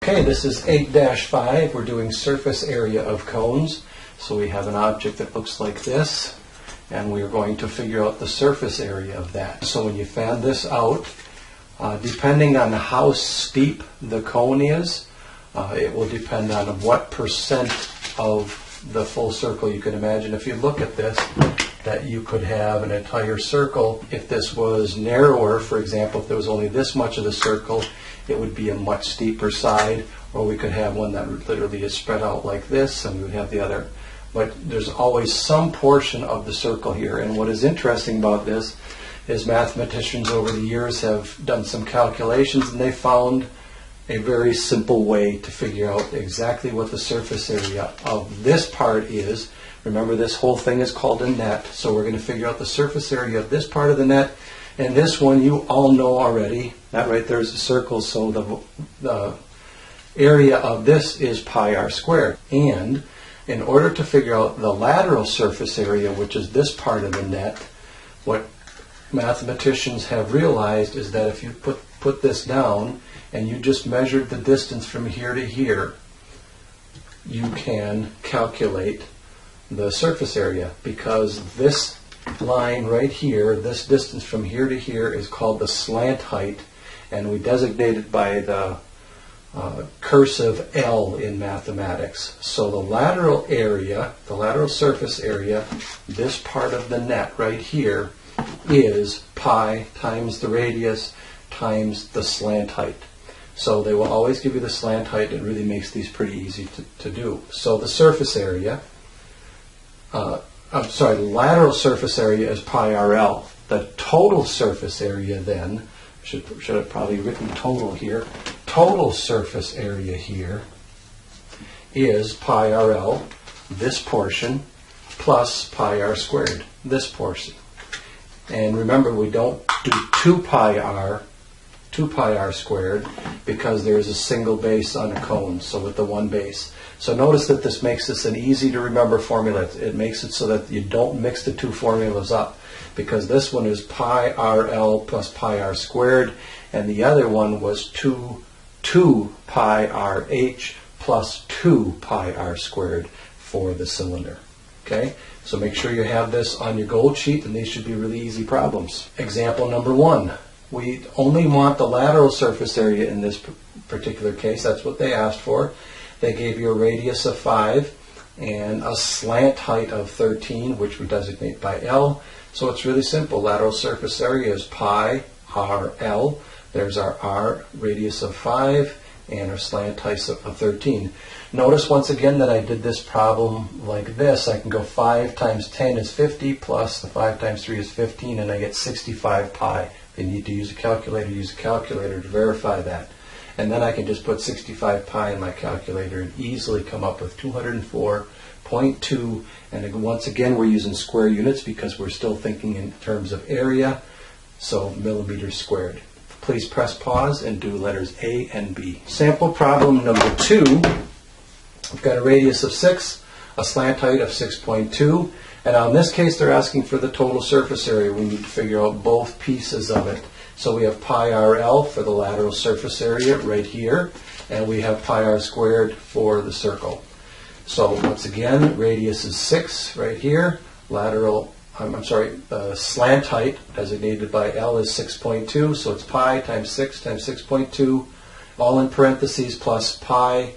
Okay, this is 8-5. We're doing surface area of cones. So we have an object that looks like this, and we're going to figure out the surface area of that. So when you fan this out, depending on how steep the cone is, it will depend on what percent of the full circle. You can imagine if you look at this, that you could have an entire circle. If this was narrower, for example, if there was only this much of the circle, it would be a much steeper side, or we could have one that literally is spread out like this, and we would have the other. But there's always some portion of the circle here. And what is interesting about this is mathematicians over the years have done some calculations, and they found a very simple way to figure out exactly what the surface area of this part is. Remember, this whole thing is called a net, so we're going to figure out the surface area of this part of the net. And this one you all know already. That right there is a circle, so the area of this is pi r squared. And in order to figure out the lateral surface area, which is this part of the net, what mathematicians have realized is that if you put this down and you just measured the distance from here to here, you can calculate the surface area, because this line right here, this distance from here to here, is called the slant height, and we designate it by the cursive L in mathematics. So the lateral area, the lateral surface area, this part of the net right here, is pi times the radius times the slant height. So they will always give you the slant height. It really makes these pretty easy to do. So the surface area, the lateral surface area is pi RL. The total surface area then, should have probably written total here, total surface area here is pi RL, this portion, plus pi r squared, this portion. And remember, we don't do 2 pi r squared, because there is a single base on a cone, so with the one base. So notice that this makes this an easy to remember formula. It makes it so that you don't mix the two formulas up, because this one is pi RL plus pi r squared, and the other one was 2 pi RH plus 2 pi r squared for the cylinder. Okay, so make sure you have this on your gold sheet, and these should be really easy problems. Example number 1. We only want the lateral surface area in this particular case. That's what they asked for. They gave you a radius of 5 and a slant height of 13, which we designate by L. So it's really simple. Lateral surface area is pi RL. There's our R, radius of 5, and our slant height of 13. Notice once again that I did this problem like this. I can go 5 times 10 is 50, plus the 5 times 3 is 15, and I get 65 pi. If you need to use a calculator to verify that. And then I can just put 65 pi in my calculator and easily come up with 204.2. And once again, we're using square units because we're still thinking in terms of area, so millimeters squared. Please press pause and do letters A and B. Sample problem number 2. We've got a radius of 6, a slant height of 6.2, and in this case they're asking for the total surface area. We need to figure out both pieces of it. So we have pi RL for the lateral surface area right here, and we have pi r squared for the circle. So once again, radius is 6 right here. Slant height designated by L is 6.2, so it's pi times 6 times 6.2, all in parentheses, plus pi.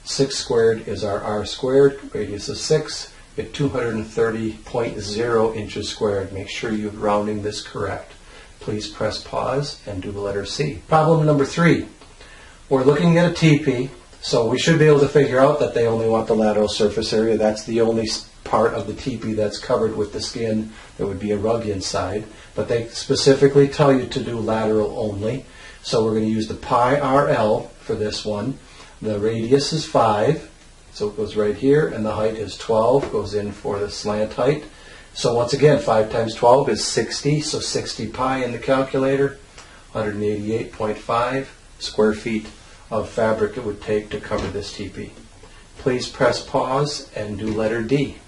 6 squared is our r squared, radius is 6, at 230.0 inches squared. Make sure you're rounding this correct. Please press pause and do the letter C. Problem number 3. We're looking at a TP, so we should be able to figure out that they only want the lateral surface area. That's the only part of the TP that's covered with the skin. There would be a rug inside, but they specifically tell you to do lateral only. So we're going to use the pi RL for this one. The radius is 5, so it goes right here, and the height is 12, goes in for the slant height. So once again, 5 times 12 is 60, so 60 pi in the calculator, 188.5 square feet of fabric it would take to cover this TP. Please press pause and do letter D.